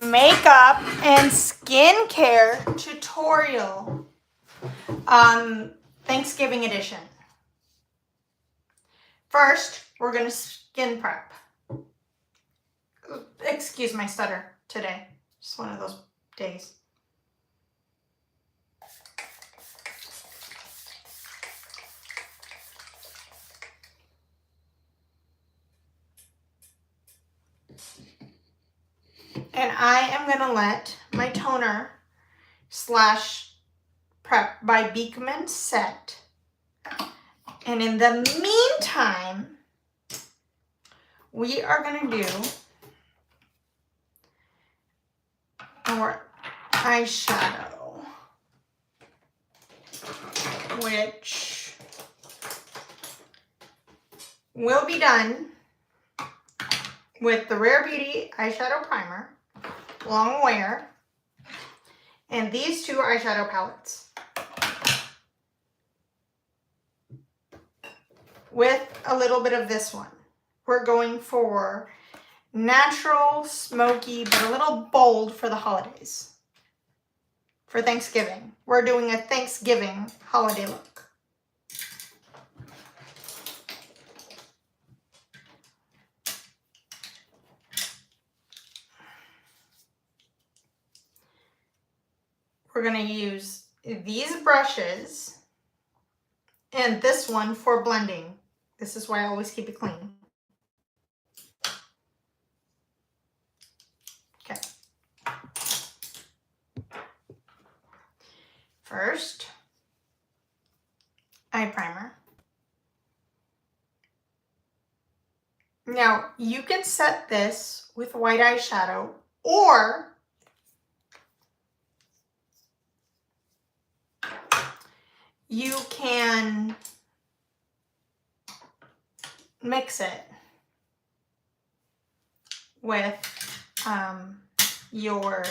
makeup and skincare tutorial, Thanksgiving edition. First, we're going to skin prep. Excuse my stutter today. Just one of those days. And I am going to let my toner slash prep by Beekman set. And in the meantime, we are going to do our eyeshadow, which will be done with the Rare Beauty eyeshadow primer, long wear, and these two eyeshadow palettes with a little bit of this one. We're going for natural, smoky, but a little bold for the holidays. For Thanksgiving. We're doing a Thanksgiving holiday look. We're going to use these brushes and this one for blending. This is why I always keep it clean. Okay. First, eye primer. Now, you can set this with white eyeshadow, or you can mix it with your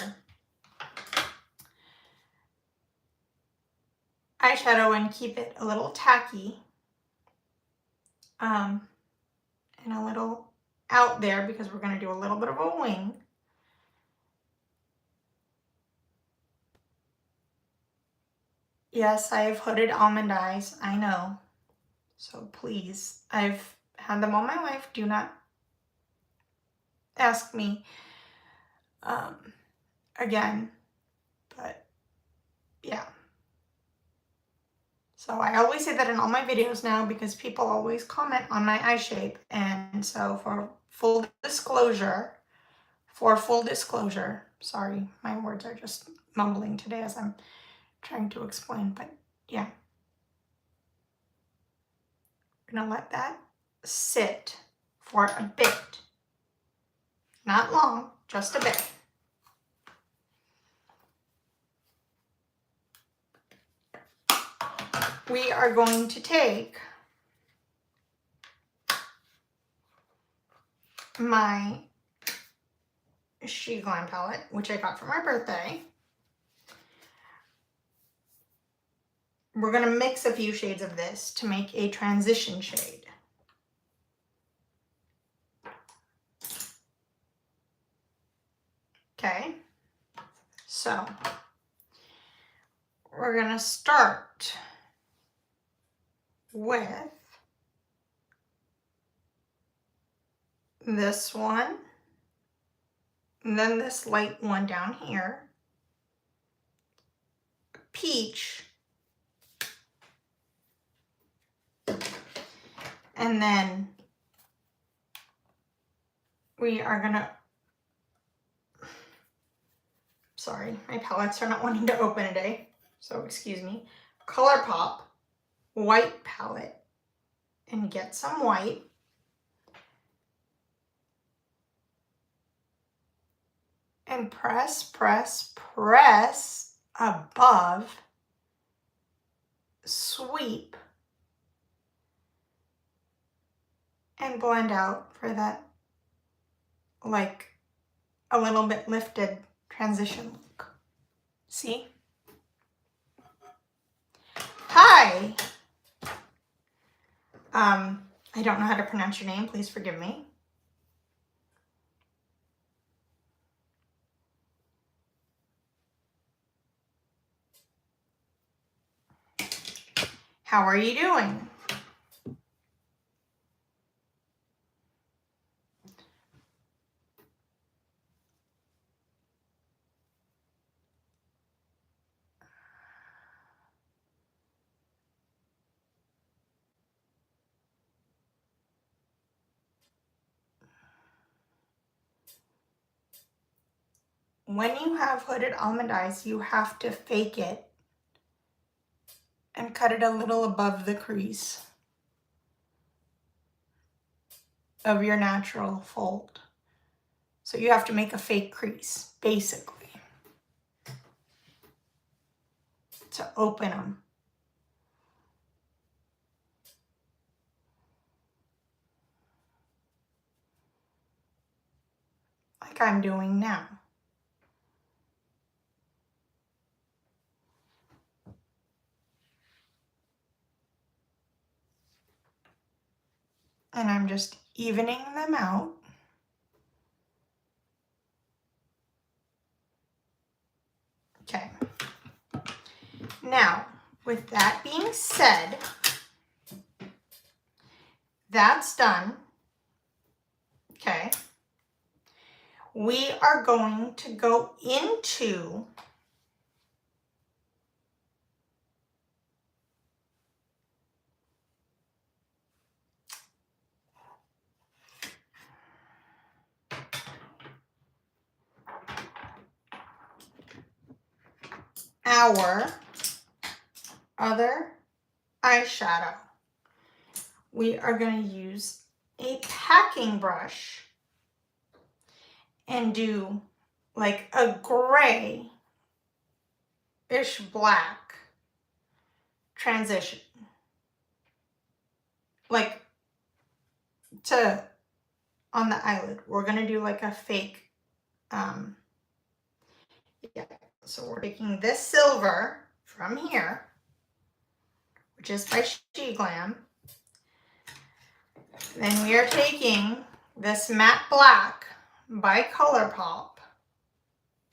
eyeshadow and keep it a little tacky and a little out there because we're going to do a little bit of a wing. Yes, I have hooded almond eyes, I know. So please, I've had them all my life. Do not ask me again. But yeah. So I always say that in all my videos now because people always comment on my eye shape. And so for full disclosure, sorry, my words are just mumbling today as I'm trying to explain, but yeah. We're gonna let that sit for a bit. Not long, just a bit. We are going to take my She Glam palette, which I got for my birthday. We're going to mix a few shades of this to make a transition shade. Okay, so we're going to start with this one, and then this light one down here, peach, and then we are gonna, sorry, my palettes are not wanting to open today, so excuse me, ColourPop white palette, and get some white. And press, press, press above, sweep, and blend out for that, like, a little bit lifted transition look. See? Hi! I don't know how to pronounce your name, please forgive me. How are you doing? When you have hooded almond eyes, you have to fake it and cut it a little above the crease of your natural fold. So you have to make a fake crease, basically, to open them. Like I'm doing now. And I'm just evening them out. Okay. Now, with that being said, that's done. Okay. We are going to go into our other eyeshadow. We are going to use a packing brush and do like a grayish black transition. Like on the eyelid, we're going to do like a fake, yeah. So we're taking this silver from here, which is by She Glam. Then we are taking this matte black by ColourPop.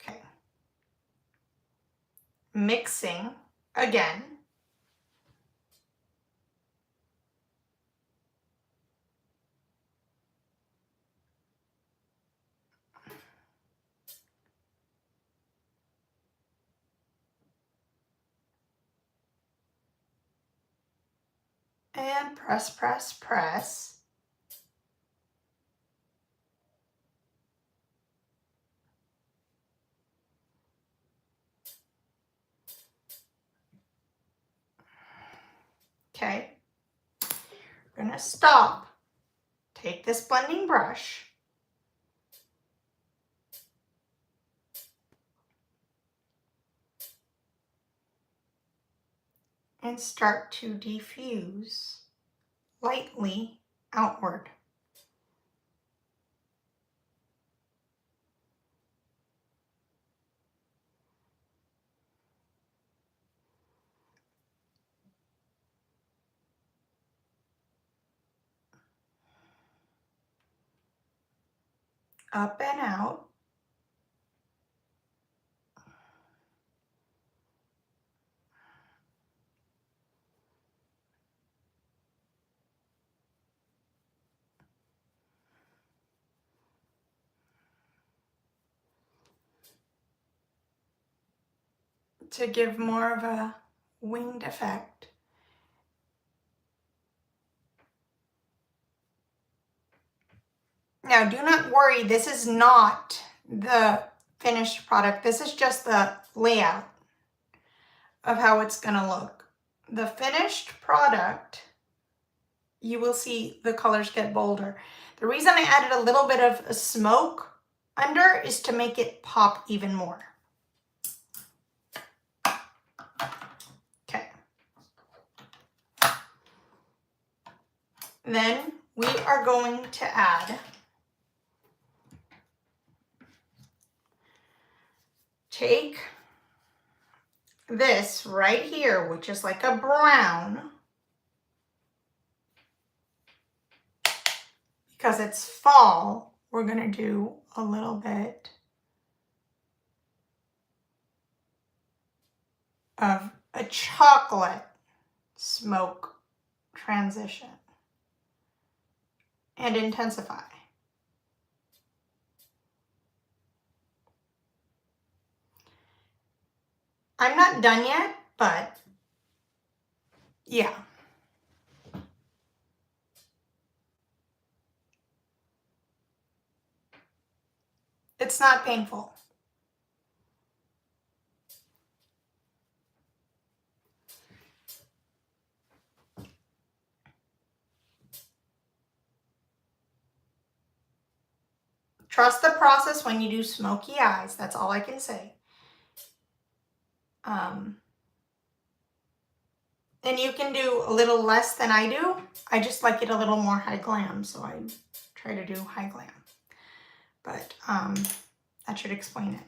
Okay. Mixing again. And press, press, press. Okay. We're gonna stop. Take this blending brush. And start to diffuse lightly outward. Up and out. To give more of a winged effect. Now, do not worry, this is not the finished product. This is just the layout of how it's gonna look. The finished product, you will see the colors get bolder. The reason I added a little bit of a smoke under is to make it pop even more. Okay. Then we are going to add take this right here, which is like a brown, because it's fall, we're gonna do a little bit of a chocolate smoke transition and intensify. I'm not done yet, but yeah. It's not painful. Trust the process when you do smoky eyes. That's all I can say. And you can do a little less than I do. I just like it a little more high glam, so I try to do high glam. But that should explain it.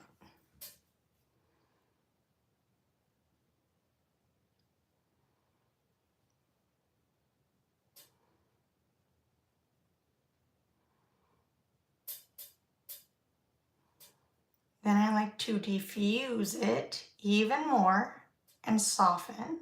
Then I like to diffuse it even more and soften.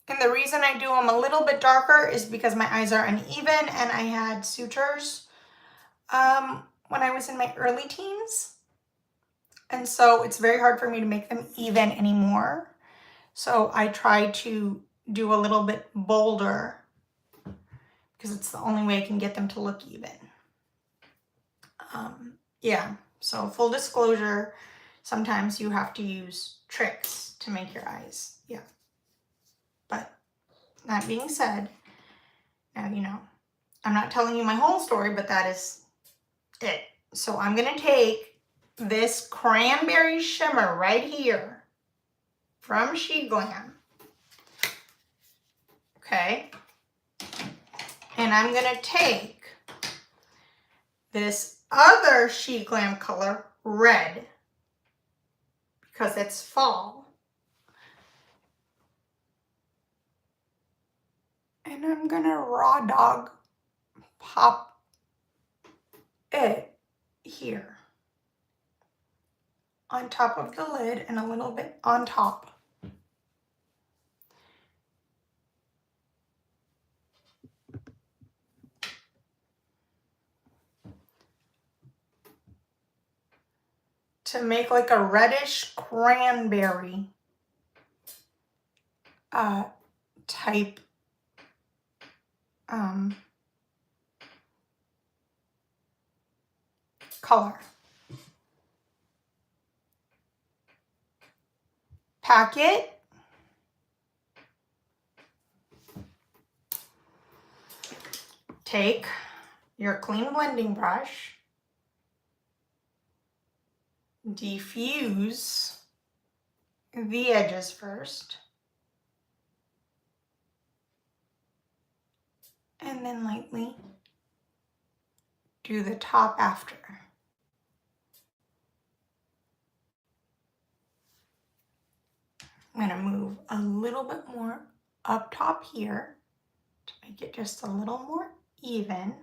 And the reason I do them a little bit darker is because my eyes are uneven and I had sutures when I was in my early teens. And so it's very hard for me to make them even anymore. So I try to do a little bit bolder because it's the only way I can get them to look even. Yeah, so full disclosure, sometimes you have to use tricks to make your eyes, yeah. But that being said, now you know. I'm not telling you my whole story, but that is it. So I'm gonna take this cranberry shimmer right here from She Glam, okay? And I'm gonna take this other She Glam color, red, because it's fall. And I'm gonna raw dog pop it here on top of the lid and a little bit on top. To make like a reddish cranberry type color. Pack it. Take your clean blending brush. Diffuse the edges first. And then lightly do the top after. I'm going to move a little bit more up top here to make it just a little more even.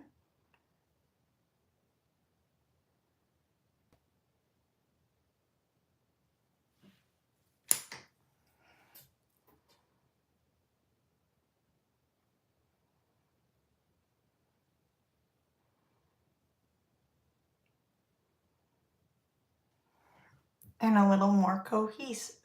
And a little more cohesive.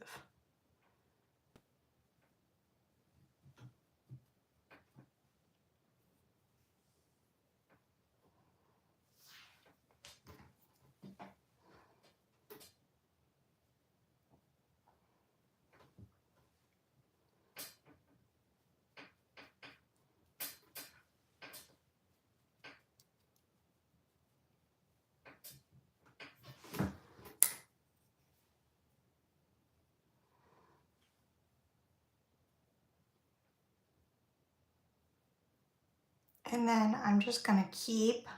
And then I'm just going to keep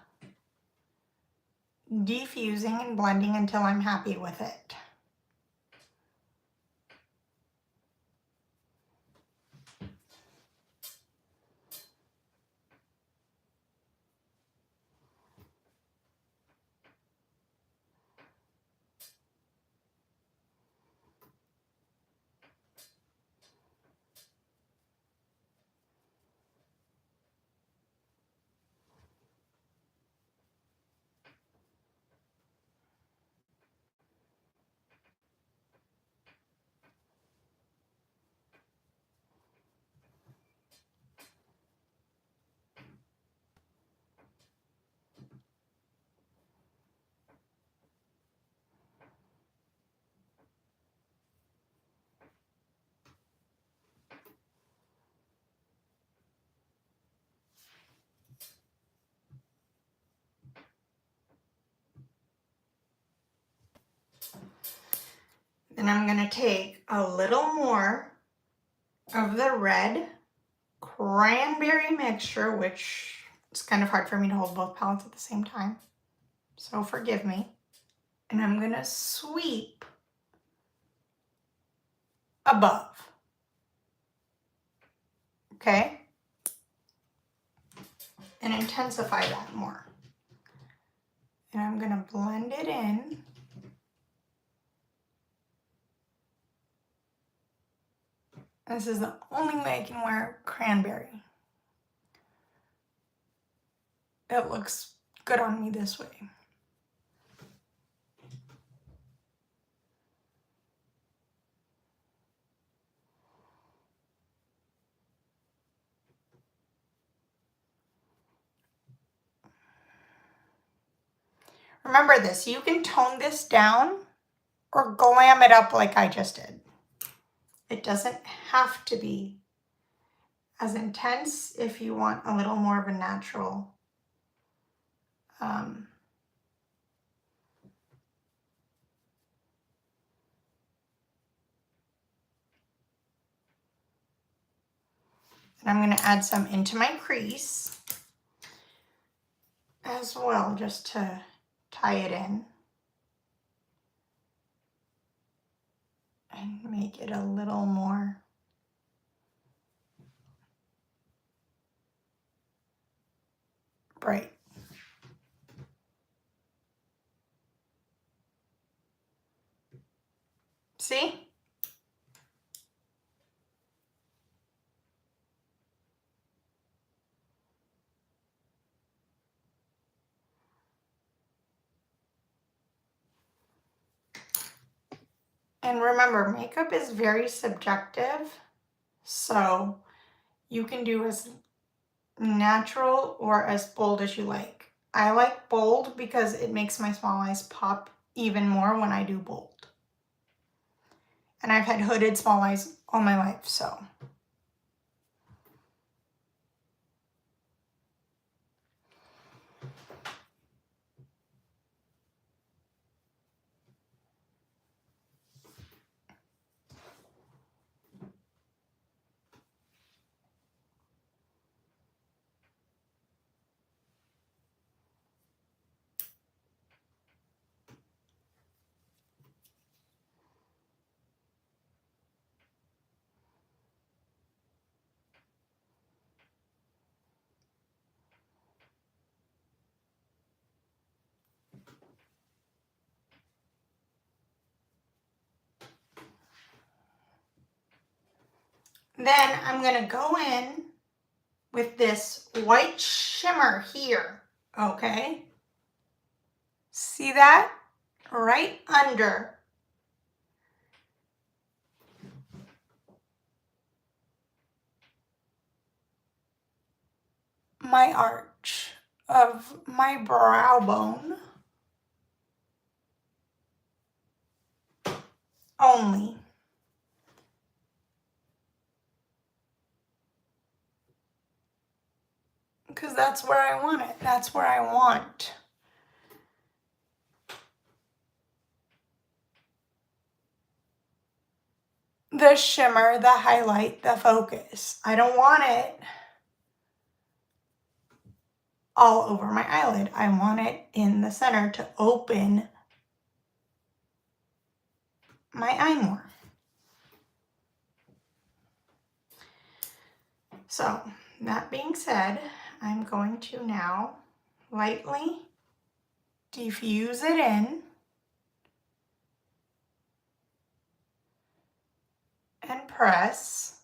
diffusing and blending until I'm happy with it. Then I'm going to take a little more of the red cranberry mixture, which it's kind of hard for me to hold both palettes at the same time, so forgive me. And I'm going to sweep above. Okay? And intensify that more. And I'm going to blend it in. This is the only way I can wear cranberry. It looks good on me this way. Remember this, you can tone this down or glam it up like I just did. It doesn't have to be as intense if you want a little more of a natural and I'm going to add some into my crease as well, just to tie it in and make it a little more bright. See? And remember, makeup is very subjective, so you can do as natural or as bold as you like. I like bold because it makes my small eyes pop even more when I do bold. And I've had hooded small eyes all my life, so. Then I'm gonna go in with this white shimmer here, okay? See that? Right under my arch of my brow bone only. Because that's where I want it. That's where I want the shimmer, the highlight, the focus. I don't want it all over my eyelid. I want it in the center to open my eye more. So that being said, I'm going to now lightly diffuse it in and press.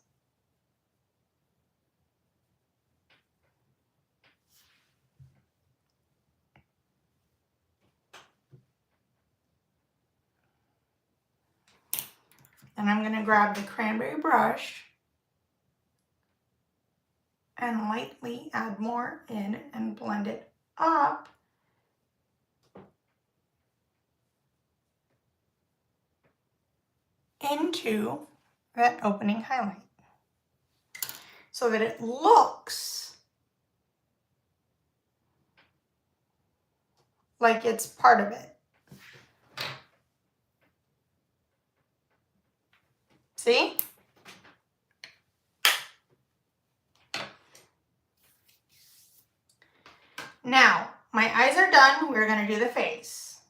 And I'm going to grab the cranberry brush and lightly add more in and blend it up into that opening highlight so that it looks like it's part of it. See? Now, my eyes are done. We're going to do the face.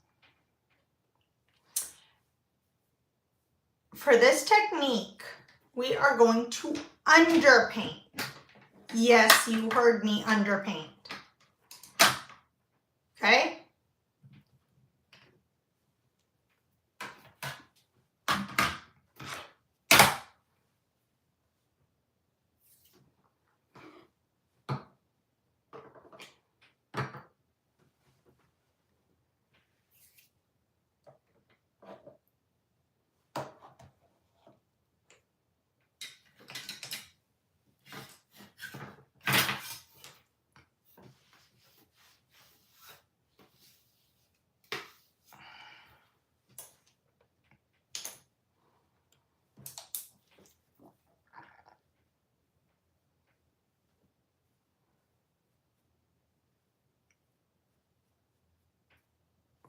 For this technique, we are going to underpaint. Yes, you heard me, underpaint. Okay?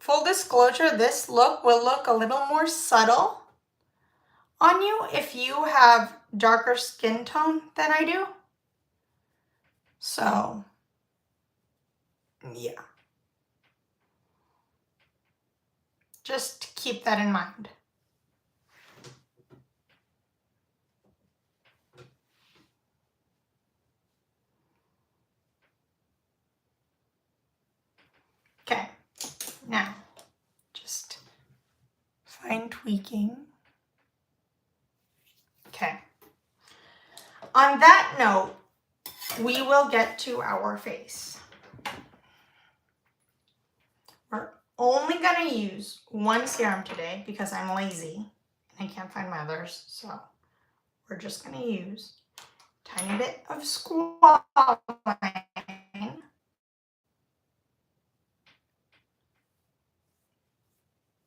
Full disclosure, this look will look a little more subtle on you if you have darker skin tone than I do. So, yeah. Just keep that in mind. Okay, now just fine tweaking. Okay. On that note, we will get to our face. We're only going to use one serum today because I'm lazy and I can't find my others. So we're just going to use a tiny bit of squalane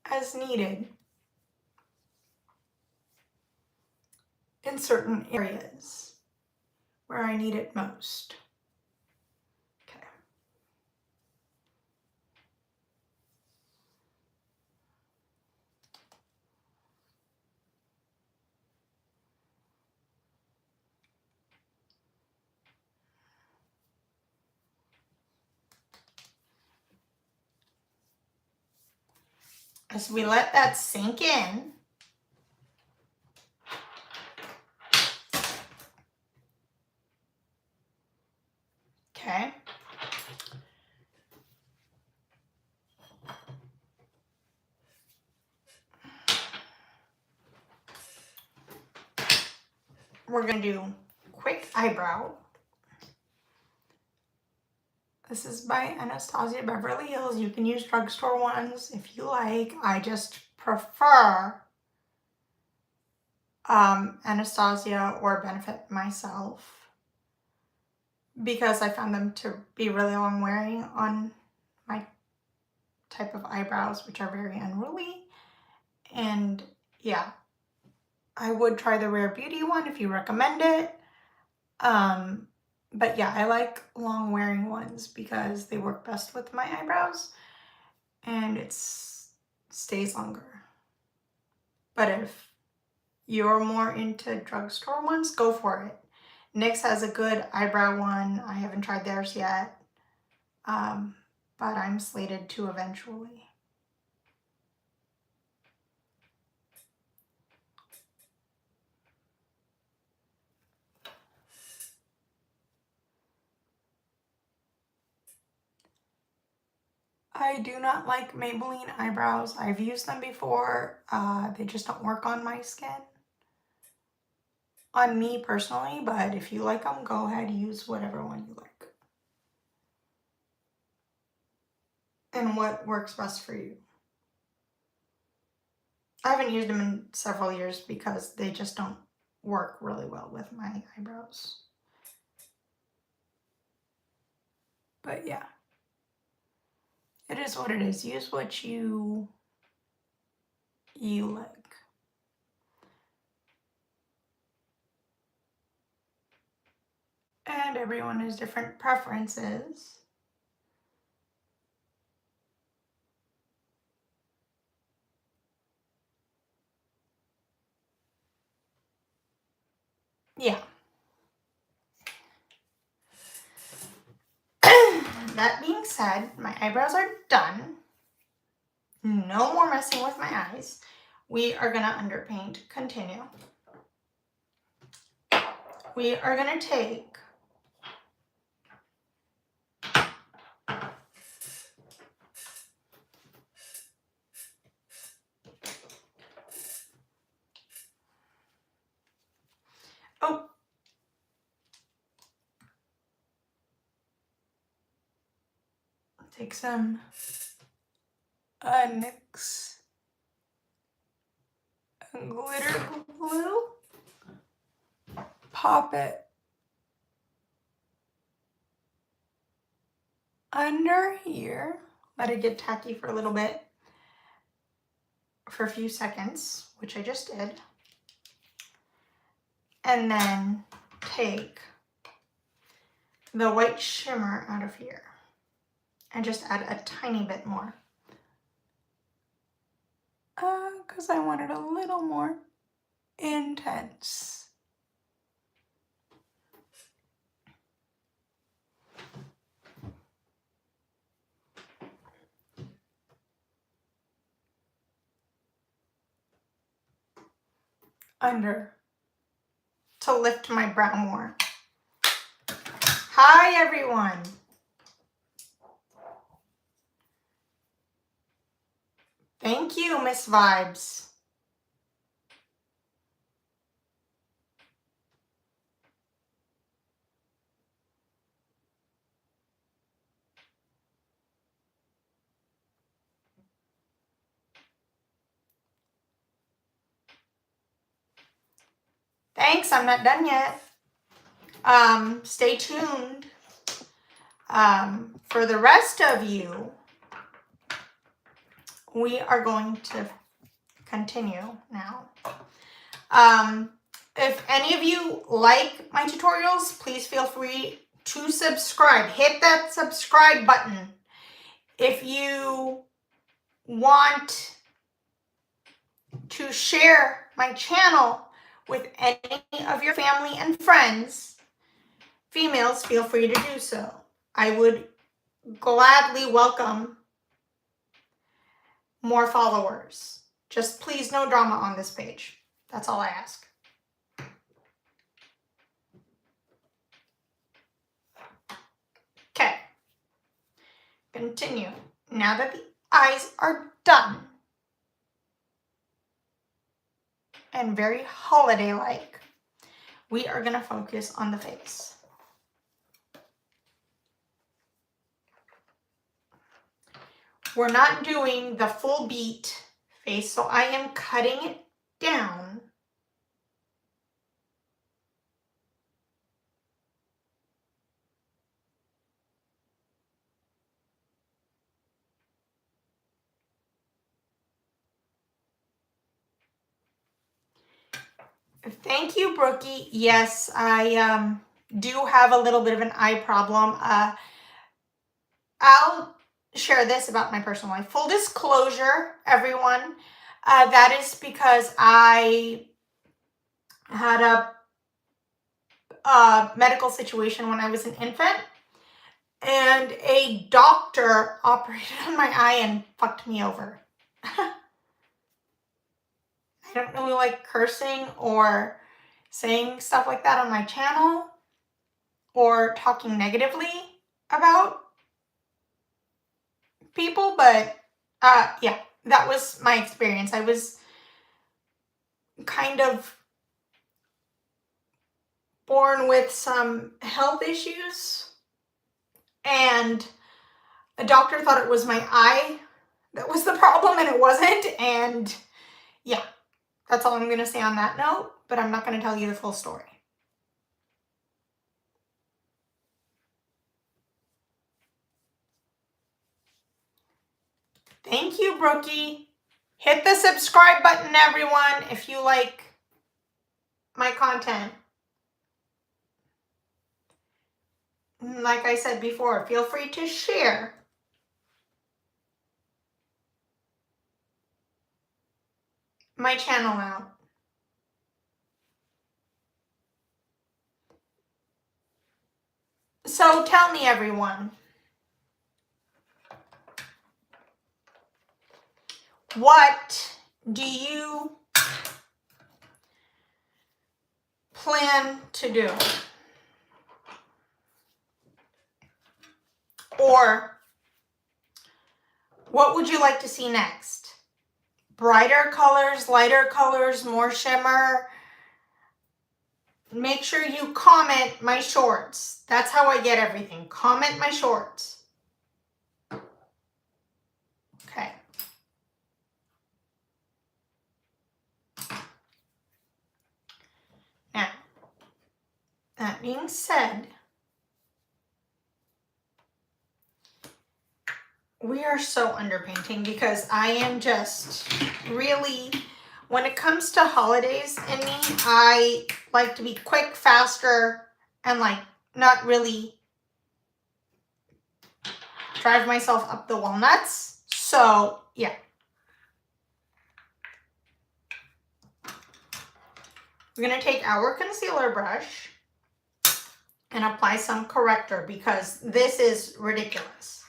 as needed in certain areas where I need it most. Okay. As we let that sink in, okay, we're going to do quick eyebrow. This is by Anastasia Beverly Hills. You can use drugstore ones if you like. I just prefer Anastasia or Benefit myself because I found them to be really long wearing on my type of eyebrows, which are very unruly. And yeah, I would try the Rare Beauty one if you recommend it. But yeah, I like long wearing ones because they work best with my eyebrows and it stays longer. But if you're more into drugstore ones, go for it. NYX has a good eyebrow one. I haven't tried theirs yet, but I'm slated to eventually. I do not like Maybelline eyebrows. I've used them before. They just don't work on my skin. On me personally, but if you like them, go ahead, use whatever one you like. And what works best for you. I haven't used them in several years because they just don't work really well with my eyebrows. But yeah. It is what it is. Use what you like. And everyone has different preferences. yeah. That being said, my eyebrows are done. No more messing with my eyes. We are gonna underpaint. Continue. We are gonna take take some NYX glitter glue, pop it under here, let it get tacky for a little bit, for a few seconds, which I just did, and then take the white shimmer out of here and just add a tiny bit more, because I want it a little more intense. Under to lift my brow more. Hi everyone. Thank you, Miss Vibes. Thanks, I'm not done yet. Stay tuned. For the rest of you, we are going to continue now. If any of you like my tutorials, please feel free to subscribe. Hit that subscribe button. If you want to share my channel with any of your family and friends, females, feel free to do so. I would gladly welcome more followers. Just please no drama on this page. That's all I ask. Okay. Continue. Now that the eyes are done and very holiday-like, we are going to focus on the face. We're not doing the full beat face, so I am cutting it down. Thank you, Brookie. Yes, I do have a little bit of an eye problem. I'll share this about my personal life. Full disclosure, everyone, that is because I had a medical situation when I was an infant, and a doctor operated on my eye and fucked me over. I don't really like cursing or saying stuff like that on my channel or talking negatively about people, but yeah, that was my experience. I was kind of born with some health issues, and a doctor thought it was my eye that was the problem, and it wasn't. And yeah, that's all I'm going to say on that note, but I'm not going to tell you the full story. Thank you, Brookie. Hit the subscribe button, everyone, if you like my content. Like I said before, feel free to share my channel out. So tell me, everyone, what do you plan to do? Or what would you like to see next? Brighter colors, lighter colors, more shimmer? Make sure you comment my shorts. That's how I get everything. Comment my shorts. Okay. Now, that being said, we are so underpainting because I am just really, when it comes to holidays in me, I like to be quick, faster, and like not really drive myself up the walnuts. So yeah. We're going to take our concealer brush and apply some corrector because this is ridiculous.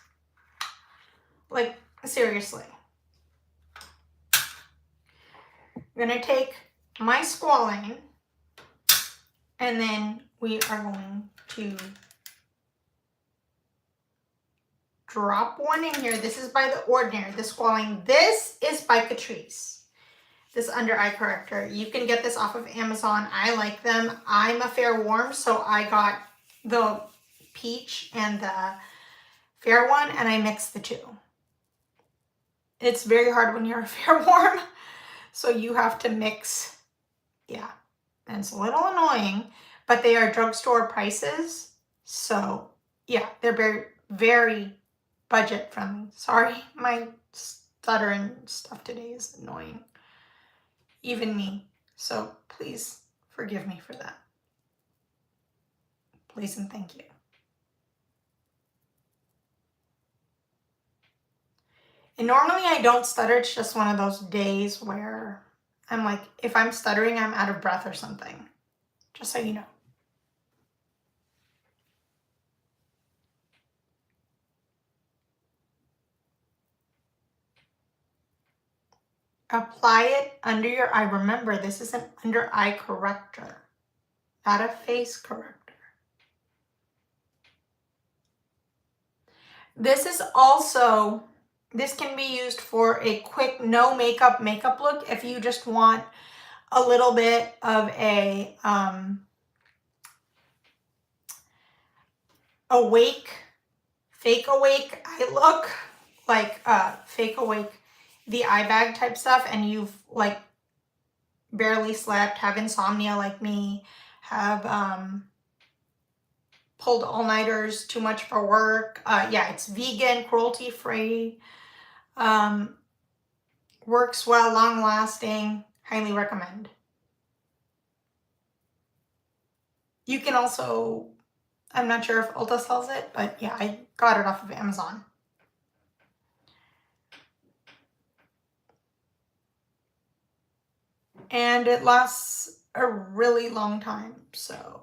Like, seriously. I'm going to take my squalane and then we are going to drop one in here. This is by The Ordinary, the squalane. This is by Catrice. This under eye corrector. You can get this off of Amazon. I like them. I'm a fair warm, so I got the peach and the fair one, and I mixed the two. It's very hard when you're a fair warm, so you have to mix. Yeah, and it's a little annoying, but they are drugstore prices. So yeah, they're very, very budget friendly. Sorry, my stuttering stuff today is annoying. Even me. So please forgive me for that. Please and thank you. And normally I don't stutter. It's just one of those days where I'm like, if I'm stuttering, I'm out of breath or something. Just so you know. Apply it under your eye. Remember, this is an under eye corrector, not a face corrector. This is also, this can be used for a quick no makeup look if you just want a little bit of a awake, fake awake eye look, like fake awake, the eye bag type stuff, and you've like barely slept, have insomnia like me, have pulled all-nighters, too much for work. Yeah, it's vegan, cruelty-free, works well, long-lasting, highly recommend. You can also, I'm not sure if Ulta sells it, but yeah, I got it off of Amazon. And it lasts a really long time, so.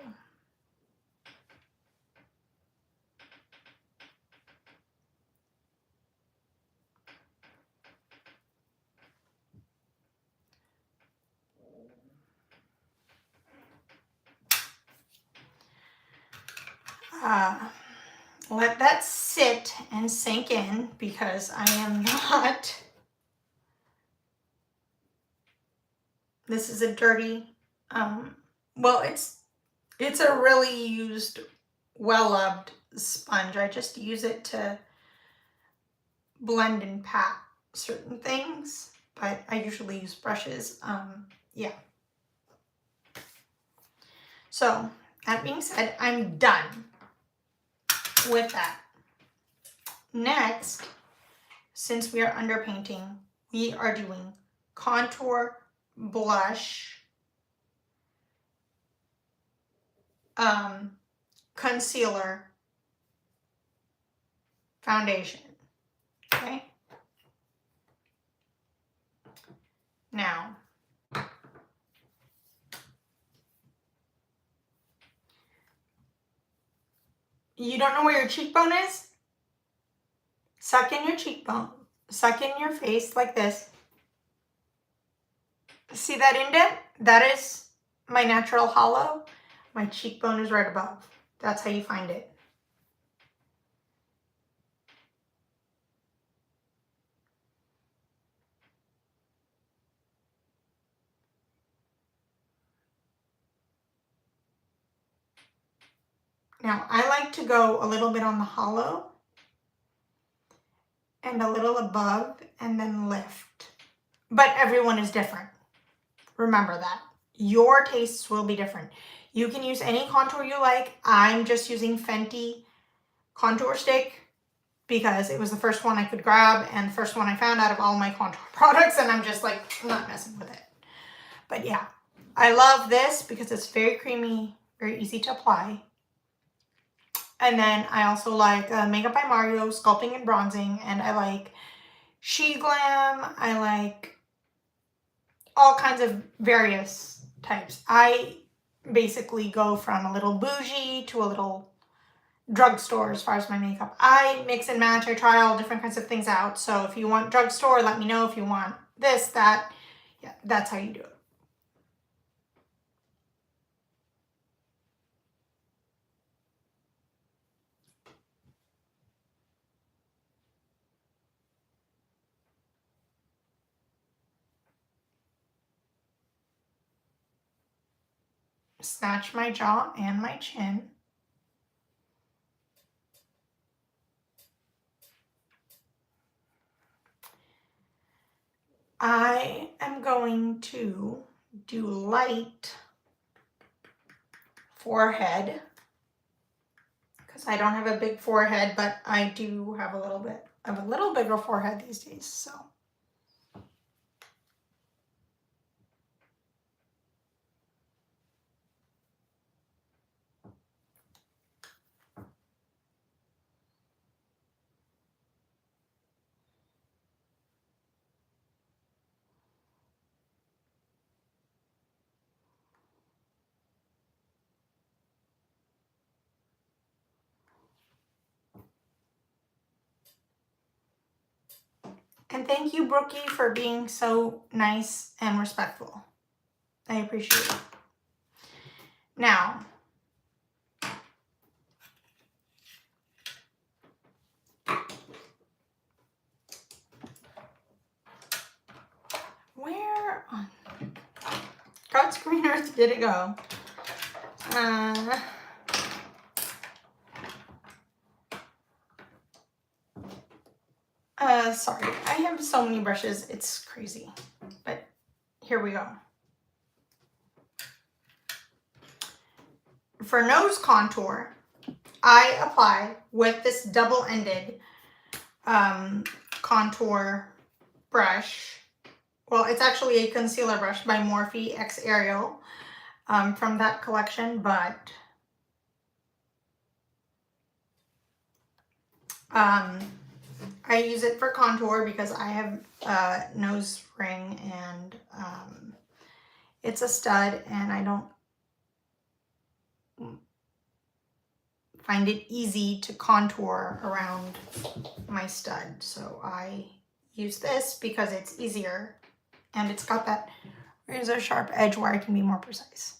Let that sit and sink in because I am not. This is a dirty, well, it's a really used, well-loved sponge. I just use it to blend and pat certain things, but I usually use brushes. Yeah. So that being said, I'm done with that. Next, since we are underpainting, we are doing contour, blush, concealer, foundation. Okay. Now, You don't know where your cheekbone is? Suck in your cheekbone. Suck in your face like this. See that indent? That is my natural hollow. My cheekbone is right above. That's how you find it. Now, I like to go a little bit on the hollow and a little above and then lift. But everyone is different. Remember that. Your tastes will be different. You can use any contour you like. I'm just using Fenty contour stick because it was the first one I could grab and the first one I found out of all my contour products, and I'm just like not messing with it. But yeah, I love this because it's very creamy, very easy to apply. And then I also like Makeup by Mario Sculpting and Bronzing, and I like She Glam. I like all kinds of various types. I basically go from a little bougie to a little drugstore as far as my makeup. I mix and match. I try all different kinds of things out. So if you want drugstore, let me know. If you want this, that, yeah, that's how you do it. Snatch my jaw and my chin. I am going to do light forehead because I don't have a big forehead, but I do have a little bit of a little bigger forehead these days, so. And thank you, Brookie, for being so nice and respectful. I appreciate it. Now, where on God's green earth did it go? Sorry, I have so many brushes, it's crazy, but here we go. For nose contour, I apply with this double-ended contour brush. Well, it's actually a concealer brush by Morphe X Ariel from that collection, but I use it for contour because I have a nose ring and it's a stud, and I don't find it easy to contour around my stud. So I use this because it's easier and it's got that razor sharp edge where I can be more precise.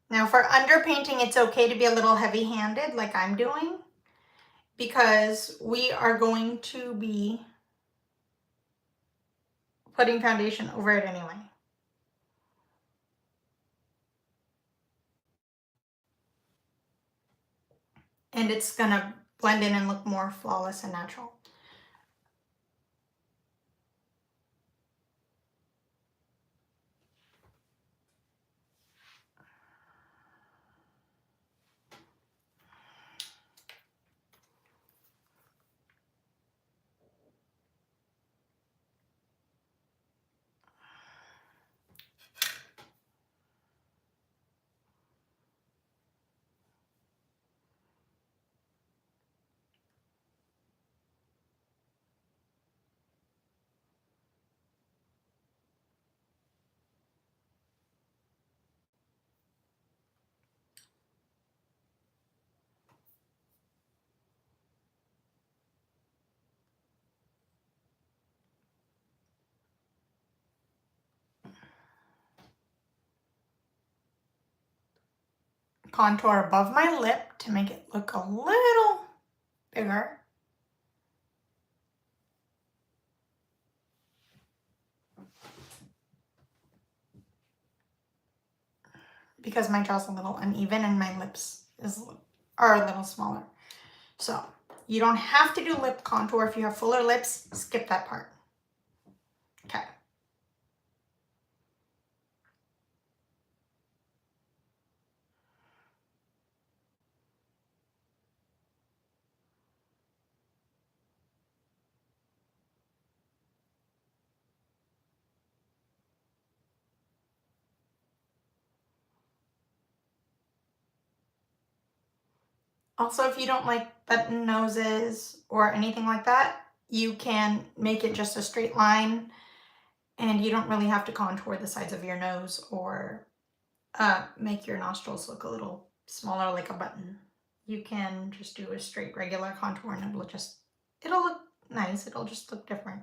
Now for underpainting, it's okay to be a little heavy-handed like I'm doing because we are going to be putting foundation over it anyway. And it's gonna blend in and look more flawless and natural. Contour above my lip to make it look a little bigger. Because my jaw's a little uneven and my lips are a little smaller. So you don't have to do lip contour. If you have fuller lips, skip that part. Okay. Also, if you don't like button noses or anything like that, you can make it just a straight line and you don't really have to contour the sides of your nose or make your nostrils look a little smaller like a button. You can just do a straight regular contour and it'll look nice. It'll just look different.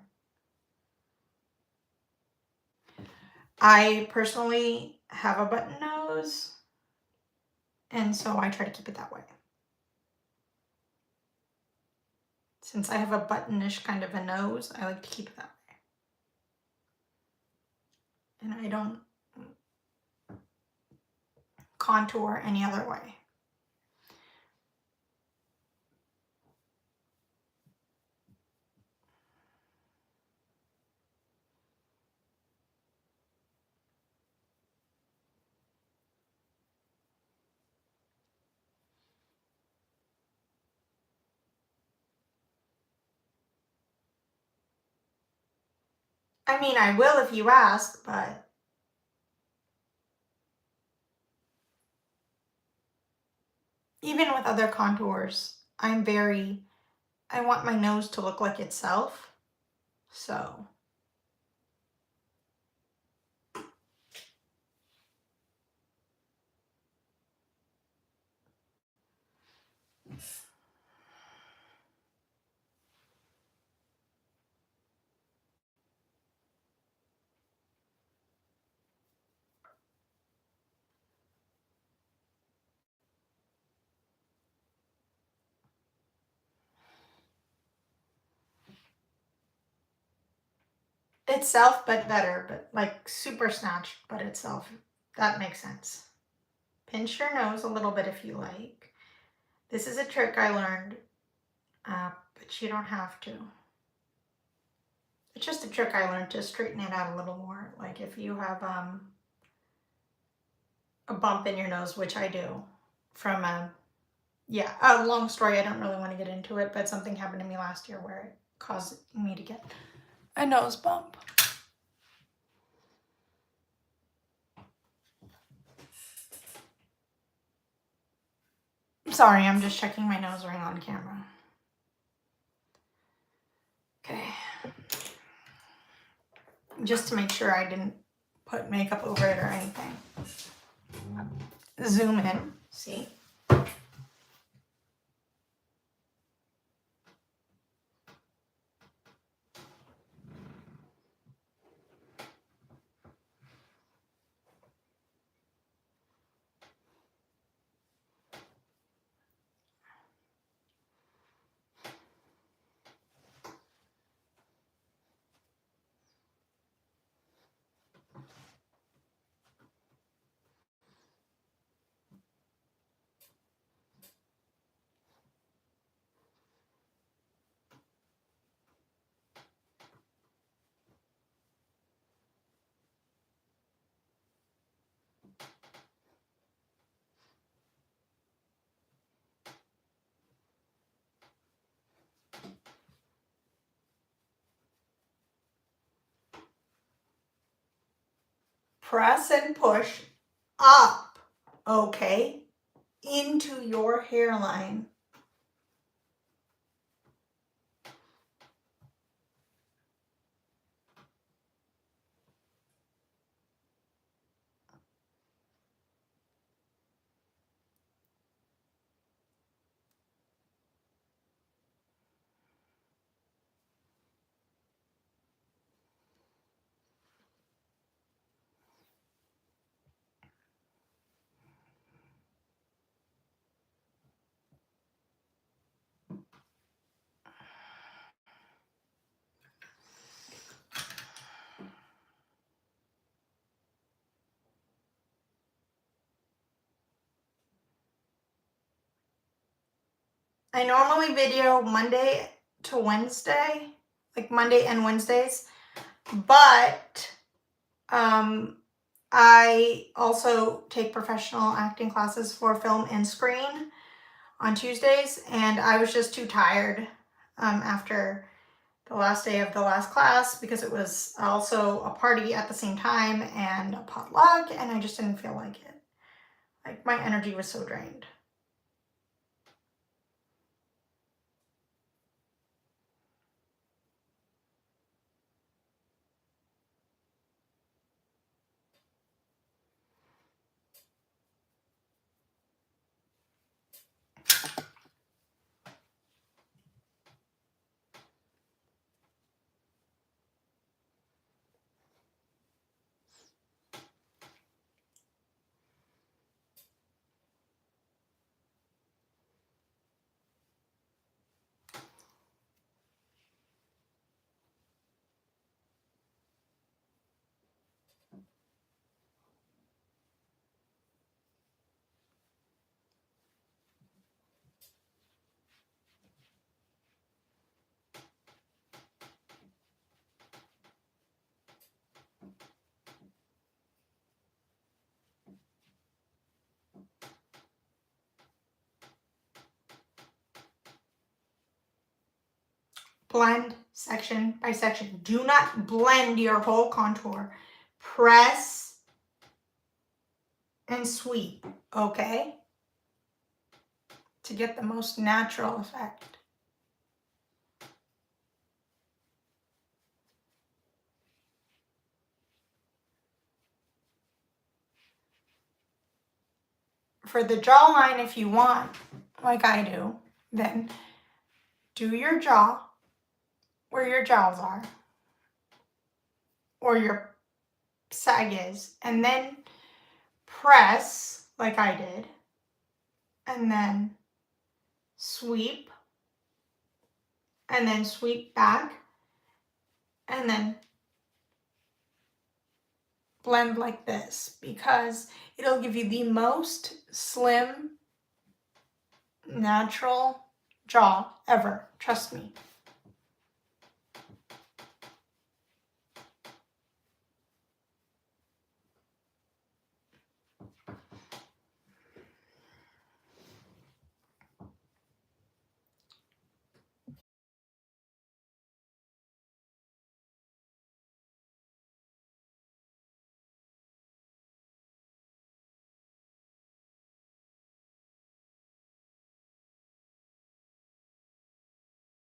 I personally have a button nose, and so I try to keep it that way. Since I have a buttonish kind of a nose, I like to keep it that way. And I don't contour any other way. I mean, I will if you ask, but even with other contours, I want my nose to look like itself. So itself, but better, but like super snatched, but itself. That makes sense. Pinch your nose a little bit if you like. This is a trick I learned, but you don't have to. It's just a trick I learned to straighten it out a little more. Like if you have a bump in your nose, which I do, from a long story. I don't really want to get into it, but something happened to me last year where it caused me to get a nose bump. Sorry, I'm just checking my nose ring on camera. Okay. Just to make sure I didn't put makeup over it or anything. Zoom in, see? press and push up, okay, into your hairline. I normally video Monday to Wednesday, like Monday and Wednesdays, but I also take professional acting classes for film and screen on Tuesdays, and I was just too tired after the last day of the last class because it was also a party at the same time and a potluck, and I just didn't feel like it. Like, my energy was so drained. Blend section by section. Do not blend your whole contour. Press and sweep, okay? To get the most natural effect. For the jawline, if you want, like I do, then do your jaw where your jowls are, or your sag is, and then press like I did, and then sweep, and then sweep back, and then blend like this, because it'll give you the most slim, natural jaw ever. Trust me.